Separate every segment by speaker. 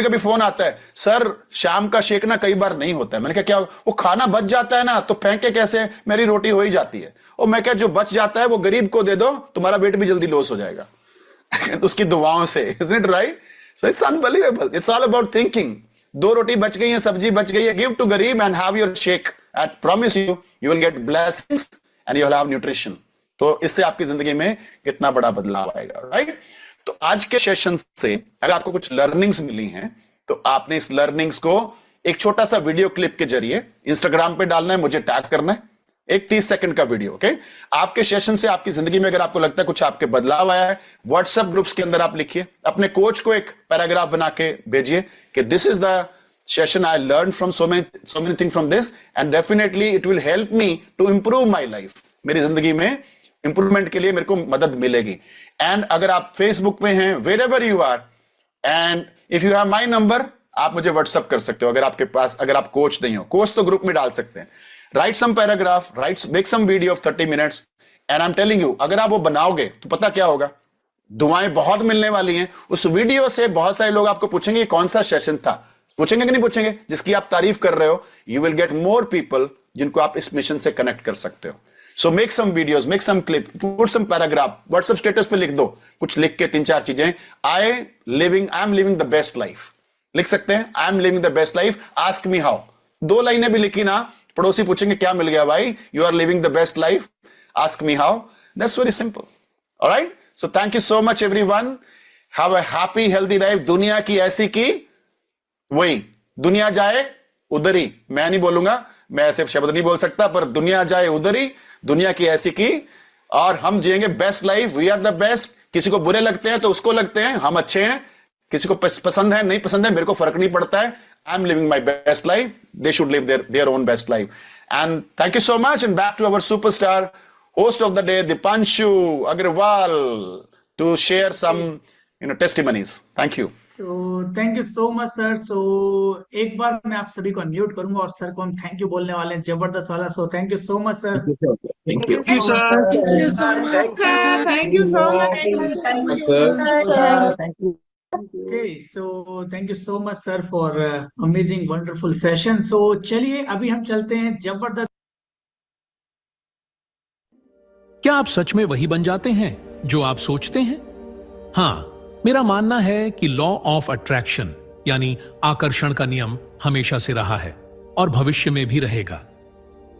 Speaker 1: कभी फोन आता है, सर शाम का शेक ना कई बार नहीं होता है। मैंने कहा क्या? वो खाना बच जाता है ना, तो फेंके कैसे, मेरी रोटी हो ही जाती है। और मैं क्या, जो बच जाता है वो गरीब को दे दो, तुम्हारा वेट भी जल्दी लॉस हो जाएगा। तो उसकी दुआओं से, isn't it right? So it's unbelievable, it's all about thinking. दो रोटी बच गई है, सब्जी बच गई है, गिव टू गरीब and have your shake. I promise you, you will gate blessings and you will have nutrition. तो इससे आपकी जिंदगी में कितना बड़ा बदलाव आएगा, राइट? तो आज के सेशन से अगर आपको कुछ लर्निंग्स मिली हैं, तो आपने इस लर्निंग्स को एक छोटा सा वीडियो क्लिप के जरिए इंस्टाग्राम पे डालना है, मुझे टैग करना है, एक 30 सेकंड का वीडियो। ओके? आपके सेशन से आपकी जिंदगी में अगर आपको लगता है कुछ आपके बदलाव आया है, व्हाट्सएप ग्रुप्स के अंदर आप लिखिए, अपने कोच को एक पैराग्राफ बना के भेजिए कि this is the session I learn from so many thing from this and definitely it will help me to improve my life. मेरी जिंदगी में इंप्रूवमेंट के लिए मेरे को मदद मिलेगी। एंड अगर आप फेसबुक पे हैं, wherever you are, and if you have my number, आप मुझे व्हाट्सअप कर सकते हो। अगर आपके पास, अगर आप कोच नहीं हो, कोच तो ग्रुप में डाल सकते हैं। Write some paragraph, write, make some video of 30 minutes and I am telling you, अगर आप वो बनाओगे तो पता क्या होगा, दुआएं बहुत मिलने वाली हैं। उस वीडियो से बहुत सारे लोग आपको पूछेंगे कौन सा सेशन था, पूछेंगे कि नहीं पूछेंगे? जिसकी आप तारीफ कर रहे हो, you will get more people जिनको आप इस मिशन से कनेक्ट कर सकते हो। So make some videos, make some clip, put some paragraph, WhatsApp status पे लिख दो, कुछ लिख के 3-4 चीजें, I am living the best life लिख सकते हैं। I am living the best life, ask me how. 2 लाइनें भी लिखी ना, पड़ोसी पूछेंगे क्या मिल गया भाई, you are living the best life, ask me how. That's very simple. Alright, so thank you so much everyone, have a happy healthy life. दुनिया की ऐसी की वही, दुनिया जाए उधर ही, मैं नहीं बोलूंगा, मैं ऐसे शब्द नहीं बोल सकता, पर दुनिया जाए उधर ही, दुनिया की ऐसी की, और हम जिएंगे best life. We are the best. किसी को बुरे लगते हैं तो उसको लगते हैं हम अच्छे हैं, किसी को पसंद है नहीं पसंद है, मेरे को फर्क नहीं पड़ता है। I am living my best life, they should live their own best life. And thank you so much, and back to our superstar host of the day, Deepanshu Agarwal, to share some testimonies. Thank you.
Speaker 2: तो thank you so much sir. So एक बार मैं आप सभी को unmute करूंगा और sir को हम थैंक यू बोलने वाले हैं, जबरदस्त वाला। सो thank you so much sir.
Speaker 1: Thank you.
Speaker 3: Thank you, sir.
Speaker 4: Thank you so much, sir. Thank you so much.
Speaker 3: Thank you, sir.
Speaker 4: Thank you.
Speaker 2: Okay, so thank you so much sir for amazing wonderful session. So चलिए अभी हम चलते हैं जबरदस्त।
Speaker 5: क्या आप सच में वही बन जाते हैं जो आप सोचते हैं? हाँ, मेरा मानना है कि लॉ ऑफ अट्रैक्शन यानी आकर्षण का नियम हमेशा से रहा है और भविष्य में भी रहेगा।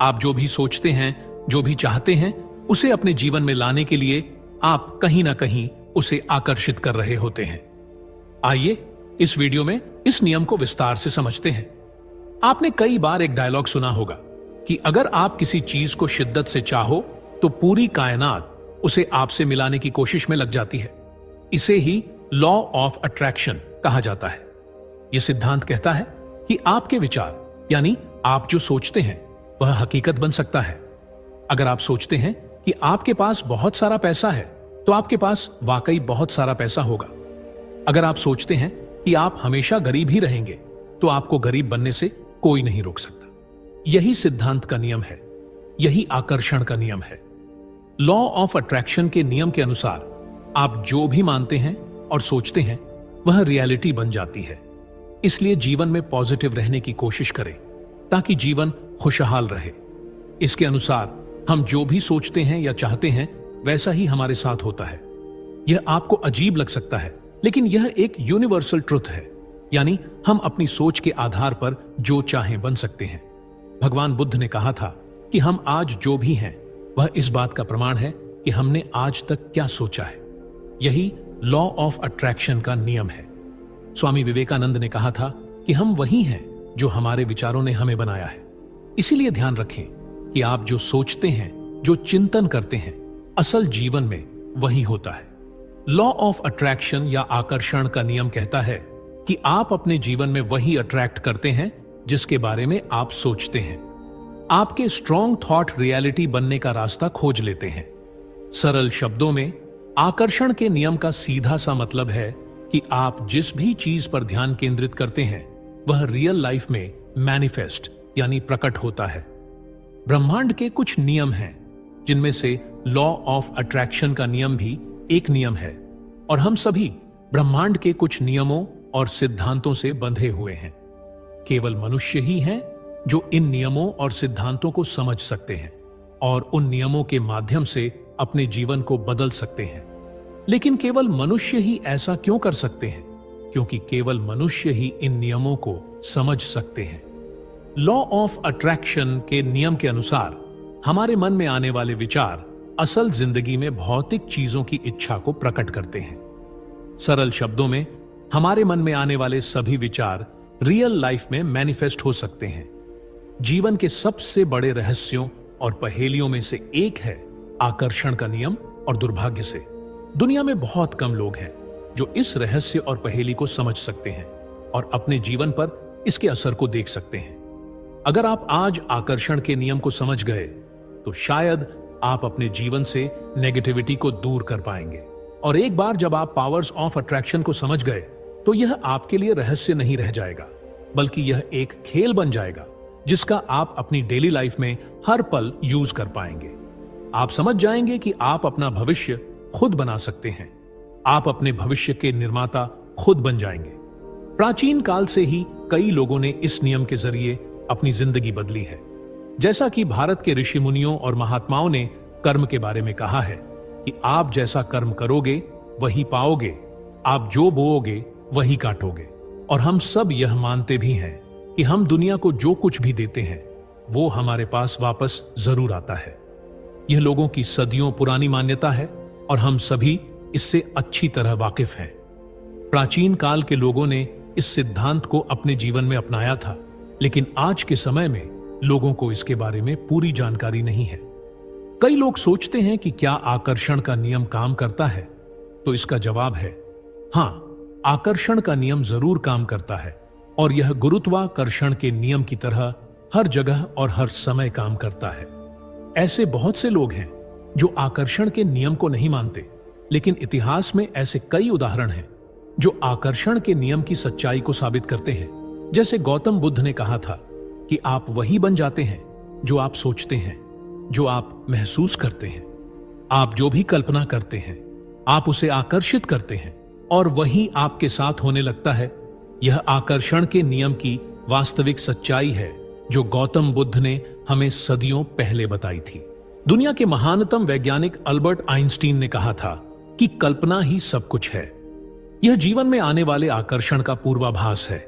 Speaker 5: आप जो भी सोचते हैं, जो भी चाहते हैं, उसे अपने जीवन में लाने के लिए आप कहीं ना कहीं उसे आकर्षित कर रहे होते हैं। आइए इस वीडियो में इस नियम को विस्तार से समझते हैं। आपने कई बार एक डायलॉग सुना होगा कि अगर आप किसी चीज को शिद्दत से चाहो तो पूरी कायनात उसे आपसे मिलाने की कोशिश में लग जाती है। इसे ही लॉ ऑफ अट्रैक्शन कहा जाता है। यह सिद्धांत कहता है कि आपके विचार यानी आप जो सोचते हैं वह हकीकत बन सकता है। अगर आप सोचते हैं कि आपके पास बहुत सारा पैसा है तो आपके पास वाकई बहुत सारा पैसा होगा। अगर आप सोचते हैं कि आप हमेशा गरीब ही रहेंगे तो आपको गरीब बनने से कोई नहीं रोक सकता। यही सिद्धांत का नियम है, यही आकर्षण का नियम है। लॉ ऑफ अट्रैक्शन के नियम के अनुसार आप जो भी मानते हैं और सोचते हैं वह रियलिटी बन जाती है। इसलिए जीवन में पॉजिटिव रहने की कोशिश करें ताकि जीवन खुशहाल रहे। इसके अनुसार हम जो भी सोचते हैं या चाहते हैं वैसा ही हमारे साथ होता है। यह आपको अजीब लग सकता है, लेकिन यह एक यूनिवर्सल ट्रुथ है, यानी हम अपनी सोच के आधार पर जो चाहें बन सकते हैं। भगवान बुद्ध ने कहा था कि हम आज जो भी हैं वह इस बात का प्रमाण है कि हमने आज तक क्या सोचा है। यही लॉ ऑफ अट्रैक्शन का नियम है। स्वामी विवेकानंद ने कहा था कि हम वही हैं जो हमारे विचारों ने हमें बनाया है। इसीलिए ध्यान रखें कि आप जो सोचते हैं, जो चिंतन करते हैं, असल जीवन में वही होता है। लॉ ऑफ अट्रैक्शन या आकर्षण का नियम कहता है कि आप अपने जीवन में वही अट्रैक्ट करते हैं जिसके बारे में आप सोचते हैं। आपके स्ट्रॉन्ग थॉट रियलिटी बनने का रास्ता खोज लेते हैं। सरल शब्दों में आकर्षण के नियम का सीधा सा मतलब है कि आप जिस भी चीज पर ध्यान केंद्रित करते हैं वह रियल लाइफ में मैनिफेस्ट यानी प्रकट होता है। ब्रह्मांड के कुछ नियम हैं जिनमें से लॉ ऑफ अट्रैक्शन का नियम भी एक नियम है, और हम सभी ब्रह्मांड के कुछ नियमों और सिद्धांतों से बंधे हुए हैं। केवल मनुष्य ही हैं जो इन नियमों और सिद्धांतों को समझ सकते हैं और उन नियमों के माध्यम से अपने जीवन को बदल सकते हैं। लेकिन केवल मनुष्य ही ऐसा क्यों कर सकते हैं? क्योंकि केवल मनुष्य ही इन नियमों को समझ सकते हैं। लॉ ऑफ अट्रैक्शन के नियम के अनुसार हमारे मन में आने वाले विचार असल जिंदगी में भौतिक चीजों की इच्छा को प्रकट करते हैं। सरल शब्दों में, हमारे मन में आने वाले सभी विचार रियल लाइफ में मैनिफेस्ट हो सकते हैं। जीवन के सबसे बड़े रहस्यों और पहेलियों में से एक है आकर्षण का नियम, और दुर्भाग्य से दुनिया में बहुत कम लोग हैं जो इस रहस्य और पहेली को समझ सकते हैं और अपने जीवन पर इसके असर को देख सकते हैं। अगर आप आज आकर्षण के नियम को समझ गए तो शायद आप अपने जीवन से नेगेटिविटी को दूर कर पाएंगे। और एक बार जब आप पावर्स ऑफ अट्रैक्शन को समझ गए तो यह आपके लिए रहस्य नहीं रह जाएगा, बल्कि यह एक खेल बन जाएगा जिसका आप अपनी डेली लाइफ में हर पल यूज कर पाएंगे। आप समझ जाएंगे कि आप अपना भविष्य खुद बना सकते हैं। आप अपने भविष्य के निर्माता खुद बन जाएंगे। प्राचीन काल से ही कई लोगों ने इस नियम के जरिए अपनी जिंदगी बदली है। जैसा कि भारत के ऋषि मुनियों और महात्माओं ने कर्म के बारे में कहा है कि आप जैसा कर्म करोगे वही पाओगे, आप जो बोओगे वही काटोगे। और हम सब यह मानते भी हैं कि हम दुनिया को जो कुछ भी देते हैं वो हमारे पास वापस जरूर आता है। यह लोगों की सदियों पुरानी मान्यता है और हम सभी इससे अच्छी तरह वाकिफ हैं। प्राचीन काल के लोगों ने इस सिद्धांत को अपने जीवन में अपनाया था, लेकिन आज के समय में लोगों को इसके बारे में पूरी जानकारी नहीं है। कई लोग सोचते हैं कि क्या आकर्षण का नियम काम करता है? तो इसका जवाब है हां, आकर्षण का नियम जरूर काम करता है और यह गुरुत्वाकर्षण के नियम की तरह हर जगह और हर समय काम करता है। ऐसे बहुत से लोग हैं जो आकर्षण के नियम को नहीं मानते, लेकिन इतिहास में ऐसे कई उदाहरण हैं जो आकर्षण के नियम की सच्चाई को साबित करते हैं। जैसे गौतम बुद्ध ने कहा था कि आप वही बन जाते हैं जो आप सोचते हैं, जो आप महसूस करते हैं। आप जो भी कल्पना करते हैं आप उसे आकर्षित करते हैं और वही आपके साथ होने लगता है। यह आकर्षण के नियम की वास्तविक सच्चाई है जो गौतम बुद्ध ने हमें सदियों पहले बताई थी। दुनिया के महानतम वैज्ञानिक अल्बर्ट आइंस्टीन ने कहा था कि कल्पना ही सब कुछ है। यह जीवन में आने वाले आकर्षण का पूर्वाभास है।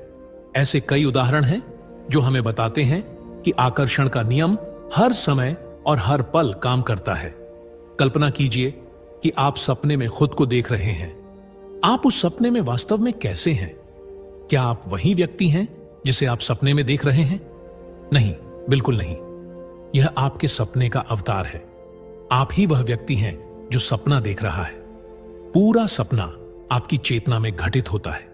Speaker 5: ऐसे कई उदाहरण हैं जो हमें बताते हैं कि आकर्षण का नियम हर समय और हर पल काम करता है। कल्पना कीजिए कि आप सपने में खुद को देख रहे हैं। आप उस सपने में वास्तव में कैसे हैं? क्या आप वही व्यक्ति हैं जिसे आप सपने में देख रहे हैं? नहीं, बिल्कुल नहीं। यह आपके सपने का अवतार है। आप ही वह व्यक्ति हैं जो सपना देख रहा है। पूरा सपना आपकी चेतना में घटित होता है।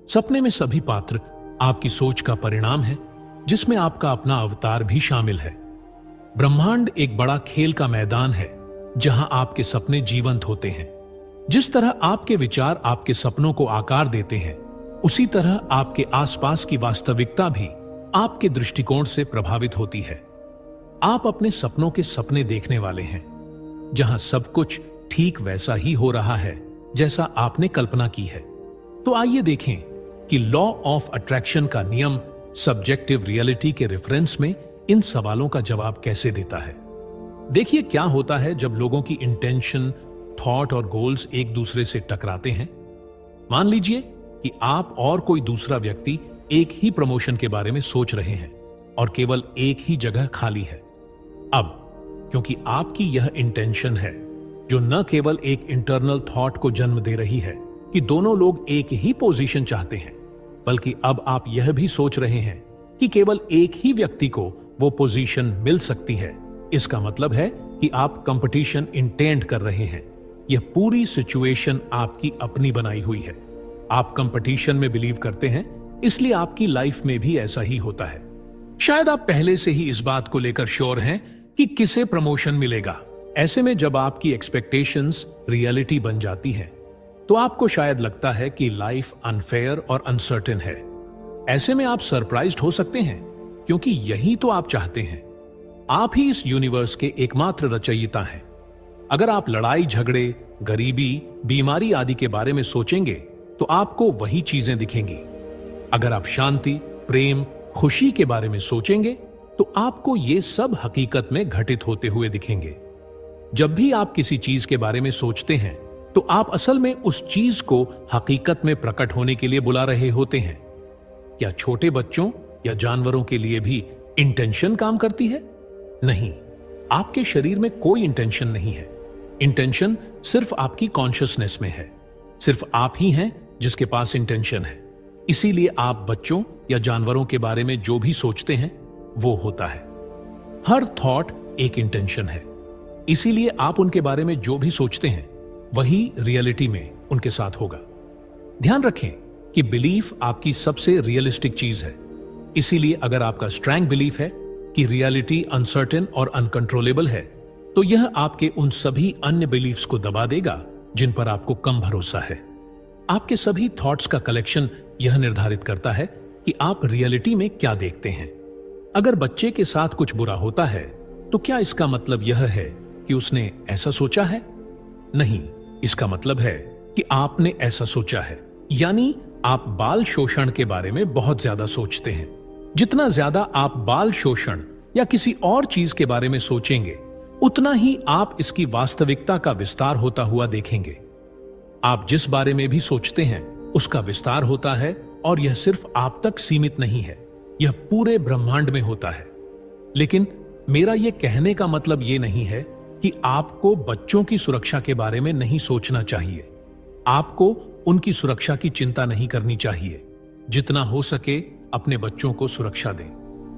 Speaker 5: सपने में सभी पात्र आपकी सोच का परिणाम है, जिसमें आपका अपना अवतार भी शामिल है। ब्रह्मांड एक बड़ा खेल का मैदान है जहां आपके सपने जीवंत होते हैं। जिस तरह आपके विचार आपके सपनों को आकार देते हैं, उसी तरह आपके आसपास की वास्तविकता भी आपके दृष्टिकोण से प्रभावित होती है। आप अपने सपनों के सपने देखने वाले हैं, जहां सब कुछ ठीक वैसा ही हो रहा है जैसा आपने कल्पना की है। तो आइए देखें कि लॉ ऑफ अट्रैक्शन का नियम सब्जेक्टिव रियलिटी के रेफरेंस में इन सवालों का जवाब कैसे देता है। देखिए क्या होता है जब लोगों की इंटेंशन, थॉट और गोल्स एक दूसरे से टकराते हैं। मान लीजिए कि आप और कोई दूसरा व्यक्ति एक ही प्रमोशन के बारे में सोच रहे हैं और केवल एक ही जगह खाली है। अब क्योंकि आपकी यह इंटेंशन है जो न केवल एक इंटरनल थॉट को जन्म दे रही है कि दोनों लोग एक ही पोजीशन चाहते हैं, बल्कि अब आप यह भी सोच रहे हैं कि केवल एक ही व्यक्ति को वो पोजीशन मिल सकती है। इसका मतलब है कि आप कंपटीशन इंटेंड कर रहे हैं। यह पूरी सिचुएशन आपकी अपनी बनाई हुई है। आप कंपटीशन में बिलीव करते हैं, इसलिए आपकी लाइफ में भी ऐसा ही होता है। शायद आप पहले से ही इस बात को लेकर श्योर हैं कि किसे प्रमोशन मिलेगा। ऐसे में जब आपकी एक्सपेक्टेशंस रियलिटी बन जाती है तो आपको शायद लगता है कि लाइफ अनफेयर और अनसर्टेन है। ऐसे में आप सरप्राइज्ड हो सकते हैं, क्योंकि यही तो आप चाहते हैं। आप ही इस यूनिवर्स के एकमात्र रचयिता हैं। अगर आप लड़ाई झगड़े, गरीबी, बीमारी आदि के बारे में सोचेंगे तो आपको वही चीजें दिखेंगी। अगर आप शांति, प्रेम, खुशी के बारे में सोचेंगे तो आपको ये सब हकीकत में घटित होते हुए दिखेंगे। जब भी आप किसी चीज के बारे में सोचते हैं तो आप असल में उस चीज को हकीकत में प्रकट होने के लिए बुला रहे होते हैं। क्या छोटे बच्चों या जानवरों के लिए भी इंटेंशन काम करती है? नहीं, आपके शरीर में कोई इंटेंशन नहीं है। इंटेंशन सिर्फ आपकी कॉन्शियसनेस में है। सिर्फ आप ही हैं जिसके पास इंटेंशन है। इसीलिए आप बच्चों या जानवरों के बारे में जो भी सोचते हैं वो होता है। हर थॉट एक इंटेंशन है। इसीलिए आप उनके बारे में जो भी सोचते हैं वही रियलिटी में उनके साथ होगा। ध्यान रखें कि बिलीफ आपकी सबसे रियलिस्टिक चीज है। इसीलिए अगर आपका स्ट्रॉन्ग बिलीफ है कि रियलिटी अनसर्टेन और अनकंट्रोलेबल है, तो यह आपके उन सभी अन्य बिलीफ्स को दबा देगा जिन पर आपको कम भरोसा है। आपके सभी थॉट्स का कलेक्शन यह निर्धारित करता है कि आप रियलिटी में क्या देखते हैं। अगर बच्चे के साथ कुछ बुरा होता है तो क्या इसका मतलब यह है कि उसने ऐसा सोचा है? नहीं, इसका मतलब है कि आपने ऐसा सोचा है। यानी आप बाल शोषण के बारे में बहुत ज्यादा सोचते हैं। जितना ज्यादा आप बाल शोषण या किसी और चीज के बारे में सोचेंगे, उतना ही आप इसकी वास्तविकता का विस्तार होता हुआ देखेंगे। आप जिस बारे में भी सोचते हैं उसका विस्तार होता है, और यह सिर्फ आप तक सीमित नहीं है, यह पूरे ब्रह्मांड में होता है। लेकिन मेरा यह कहने का मतलब यह नहीं है कि आपको बच्चों की सुरक्षा के बारे में नहीं सोचना चाहिए। आपको उनकी सुरक्षा की चिंता नहीं करनी चाहिए। जितना हो सके अपने बच्चों को सुरक्षा दें,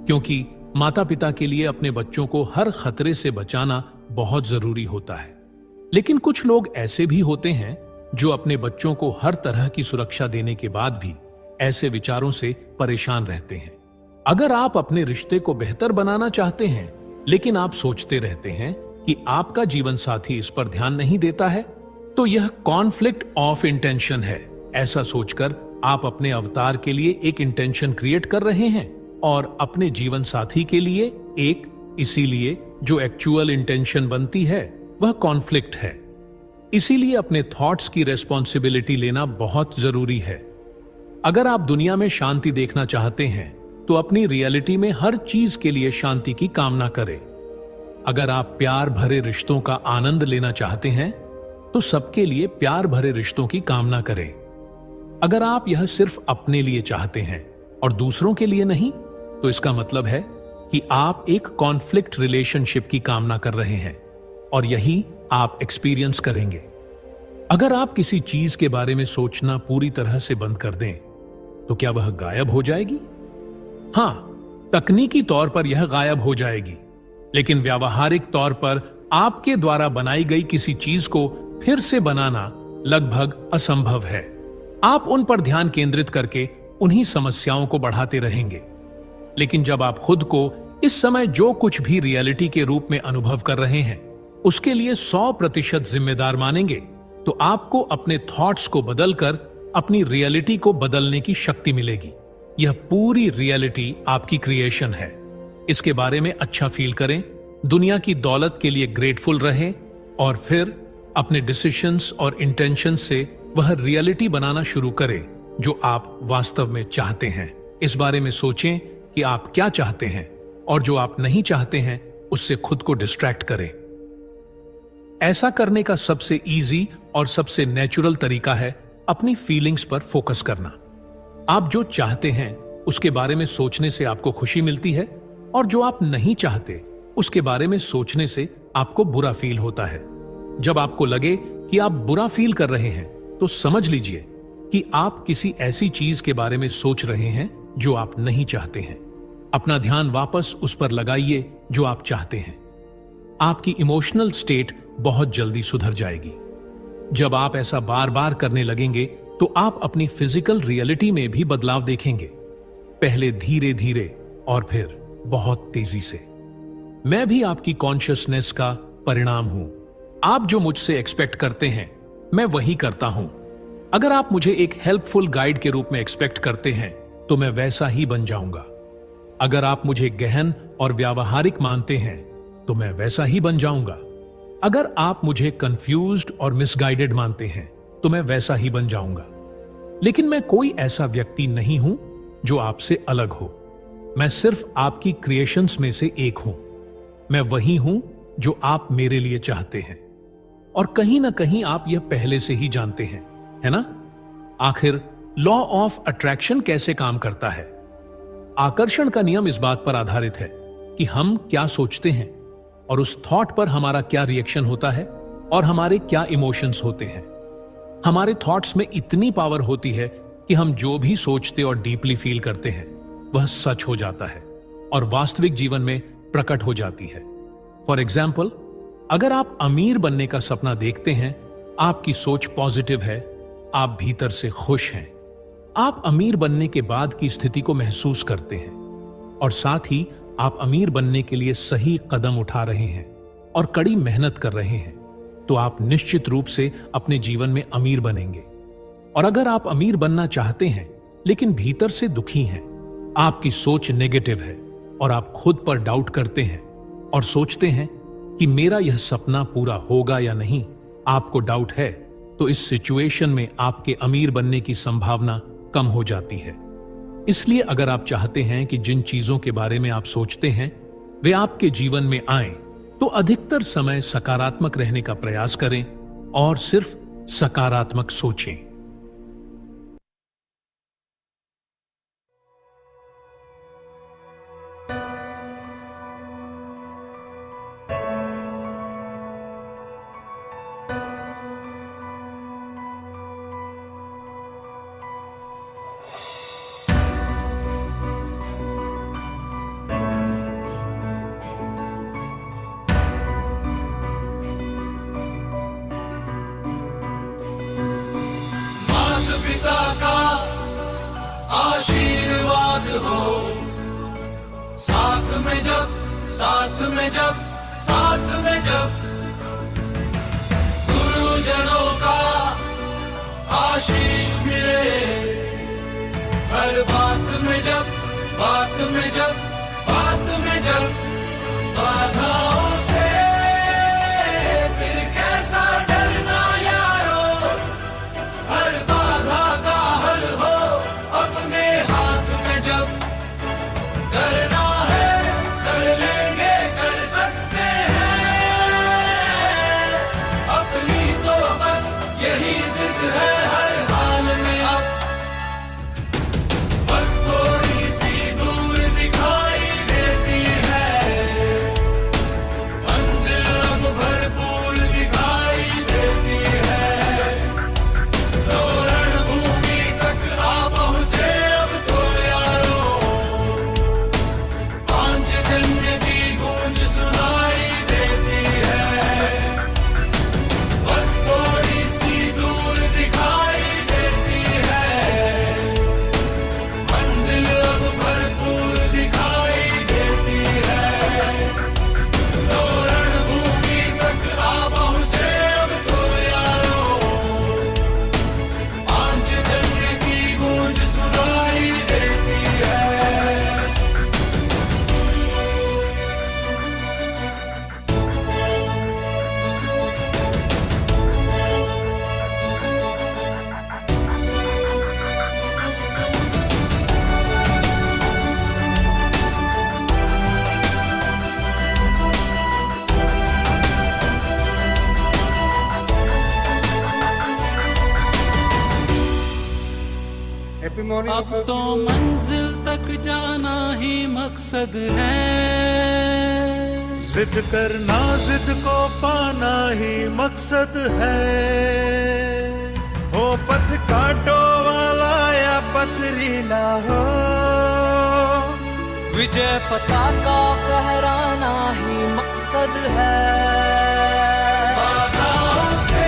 Speaker 5: क्योंकि माता पिता के लिए अपने बच्चों को हर खतरे से बचाना बहुत जरूरी होता है। लेकिन कुछ लोग ऐसे भी होते हैं जो अपने बच्चों को हर तरह की सुरक्षा देने के बाद भी ऐसे विचारों से परेशान रहते हैं। अगर आप अपने रिश्ते को बेहतर बनाना चाहते हैं, लेकिन आप सोचते रहते हैं कि आपका जीवन साथी इस पर ध्यान नहीं देता है, तो यह कॉन्फ्लिक्ट ऑफ इंटेंशन है। ऐसा सोचकर आप अपने अवतार के लिए एक इंटेंशन क्रिएट कर रहे हैं और अपने जीवन साथी के लिए एक, इसीलिए जो एक्चुअल इंटेंशन बनती है वह कॉन्फ्लिक्ट है। इसीलिए अपने थॉट्स की रेस्पॉन्सिबिलिटी लेना बहुत जरूरी है। अगर आप दुनिया में शांति देखना चाहते हैं तो अपनी रियलिटी में हर चीज के लिए शांति की कामना करें। अगर आप प्यार भरे रिश्तों का आनंद लेना चाहते हैं तो सबके लिए प्यार भरे रिश्तों की कामना करें। अगर आप यह सिर्फ अपने लिए चाहते हैं और दूसरों के लिए नहीं, तो इसका मतलब है कि आप एक कॉन्फ्लिक्ट रिलेशनशिप की कामना कर रहे हैं, और यही आप एक्सपीरियंस करेंगे। अगर आप किसी चीज के बारे में सोचना पूरी तरह से बंद कर दें तो क्या वह गायब हो जाएगी? हां, तकनीकी तौर पर यह गायब हो जाएगी, लेकिन व्यावहारिक तौर पर आपके द्वारा बनाई गई किसी चीज को फिर से बनाना लगभग असंभव है। आप उन पर ध्यान केंद्रित करके उन्हीं समस्याओं को बढ़ाते रहेंगे। लेकिन जब आप खुद को इस समय जो कुछ भी रियलिटी के रूप में अनुभव कर रहे हैं उसके लिए 100% जिम्मेदार मानेंगे, तो आपको अपने थॉट्स को बदलकर अपनी रियलिटी को बदलने की शक्ति मिलेगी। यह पूरी रियलिटी आपकी क्रिएशन है। इसके बारे में अच्छा फील करें, दुनिया की दौलत के लिए ग्रेटफुल रहें, और फिर अपने डिसीजंस और इंटेंशन से वह रियलिटी बनाना शुरू करें जो आप वास्तव में चाहते हैं। इस बारे में सोचें कि आप क्या चाहते हैं, और जो आप नहीं चाहते हैं उससे खुद को डिस्ट्रैक्ट करें। ऐसा करने का सबसे इजी और सबसे नेचुरल तरीका है अपनी फीलिंग्स पर फोकस करना। आप जो चाहते हैं उसके बारे में सोचने से आपको खुशी मिलती है, और जो आप नहीं चाहते उसके बारे में सोचने से आपको बुरा फील होता है। जब आपको लगे कि आप बुरा फील कर रहे हैं तो समझ लीजिए कि आप किसी ऐसी चीज के बारे में सोच रहे हैं जो आप नहीं चाहते हैं। अपना ध्यान वापस उस पर लगाइए जो आप चाहते हैं। आपकी इमोशनल स्टेट बहुत जल्दी सुधर जाएगी। जब आप ऐसा बार बार करने लगेंगे तो आप अपनी फिजिकल रियलिटी में भी बदलाव देखेंगे, पहले धीरे धीरे और फिर बहुत तेजी से। मैं भी आपकी कॉन्शियसनेस का परिणाम हूं। आप जो मुझसे एक्सपेक्ट करते हैं मैं वही करता हूं। अगर आप मुझे एक हेल्पफुल गाइड के रूप में एक्सपेक्ट करते हैं तो मैं वैसा ही बन जाऊंगा। अगर आप मुझे गहन और व्यावहारिक मानते हैं तो मैं वैसा ही बन जाऊंगा। अगर आप मुझे कंफ्यूज्ड और मिसगाइडेड मानते हैं तो मैं वैसा ही बन जाऊंगा। लेकिन मैं कोई ऐसा व्यक्ति नहीं हूं जो आपसे अलग हो। मैं सिर्फ आपकी क्रिएशंस में से एक हूं। मैं वही हूं जो आप मेरे लिए चाहते हैं, और कहीं ना कहीं आप यह पहले से ही जानते हैं, है ना? आखिर लॉ ऑफ अट्रैक्शन कैसे काम करता है? आकर्षण का नियम इस बात पर आधारित है कि हम क्या सोचते हैं और उस थॉट पर हमारा क्या रिएक्शन होता है और हमारे क्या इमोशंस होते हैं। हमारे थॉट्स में इतनी पावर होती है कि हम जो भी सोचते और डीपली फील करते हैं वह सच हो जाता है और वास्तविक जीवन में प्रकट हो जाती है। फॉर एग्जाम्पल, अगर आप अमीर बनने का सपना देखते हैं, आपकी सोच पॉजिटिव है, आप भीतर से खुश हैं, आप अमीर बनने के बाद की स्थिति को महसूस करते हैं और साथ ही आप अमीर बनने के लिए सही कदम उठा रहे हैं और कड़ी मेहनत कर रहे हैं, तो आप निश्चित रूप से अपने जीवन में अमीर बनेंगे। और अगर आप अमीर बनना चाहते हैं लेकिन भीतर से दुखी हैं, आपकी सोच नेगेटिव है और आप खुद पर डाउट करते हैं और सोचते हैं कि मेरा यह सपना पूरा होगा या नहीं, आपको डाउट है, तो इस सिचुएशन में आपके अमीर बनने की संभावना कम हो जाती है। इसलिए अगर आप चाहते हैं कि जिन चीजों के बारे में आप सोचते हैं वे आपके जीवन में आए, तो अधिकतर समय सकारात्मक रहने का प्रयास करें और सिर्फ सकारात्मक सोचें।
Speaker 3: पिता का आशीर्वाद हो, साथ में जब साथ में जब साथ में जब गुरुजनों का आशीष मिले, हर बात में जब बात में जब बात में जब बाधाओं से फिर कैसा डरना यारो, हर बाधा का हल हो अपने हाथ में जब करना है कर लेंगे कर सकते हैं, अपनी तो बस यही जिद है हर हाल में अब, बस थोड़ी सी दूर दिखाई देती है, मंजिल अब भरपूर दिखाई देती है, तो रणभूमि तक आ पहुंचे अब तो यारो, पांचजन्य की गूंज सुनाई देती है, बस थोड़ी सी दूर दिखाई देती है, मंजिल अब भरपूर दिखाई देती है, तो रणभूमि तक आ पहुंचे अब तो यारो, पांचजन्य की गूंज सुनाई देती है।
Speaker 4: Happy morning.
Speaker 3: अब तो मंजिल तक जाना ही मकसद है,
Speaker 6: जिद करना जिद को पाना ही मकसद है, हो पथ कांटो वाला या पथरीला हो,
Speaker 3: विजय पताका फहराना ही मकसद है, बाधाओं से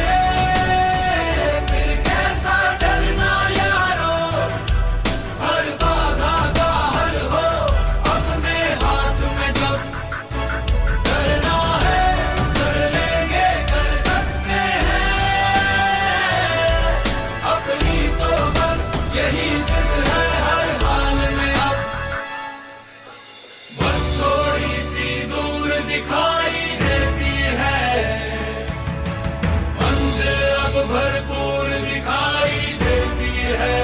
Speaker 3: फिर कैसा डरना यारो, हर बाधा का हल हो अपने हाथ में जब करना है कर लेंगे कर सकते हैं, अपनी तो बस यही जिद है हर हाल में अब, बस थोड़ी सी दूर दिखाई देती है, मंजिल अब भरपूर दिखाई देती है,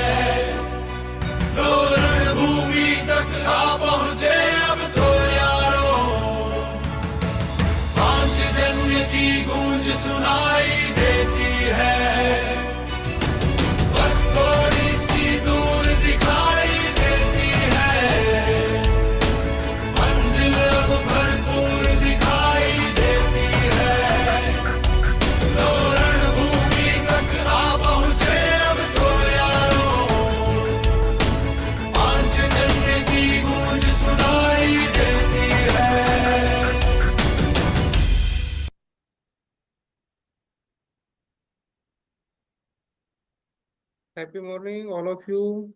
Speaker 4: Happy morning, all of you.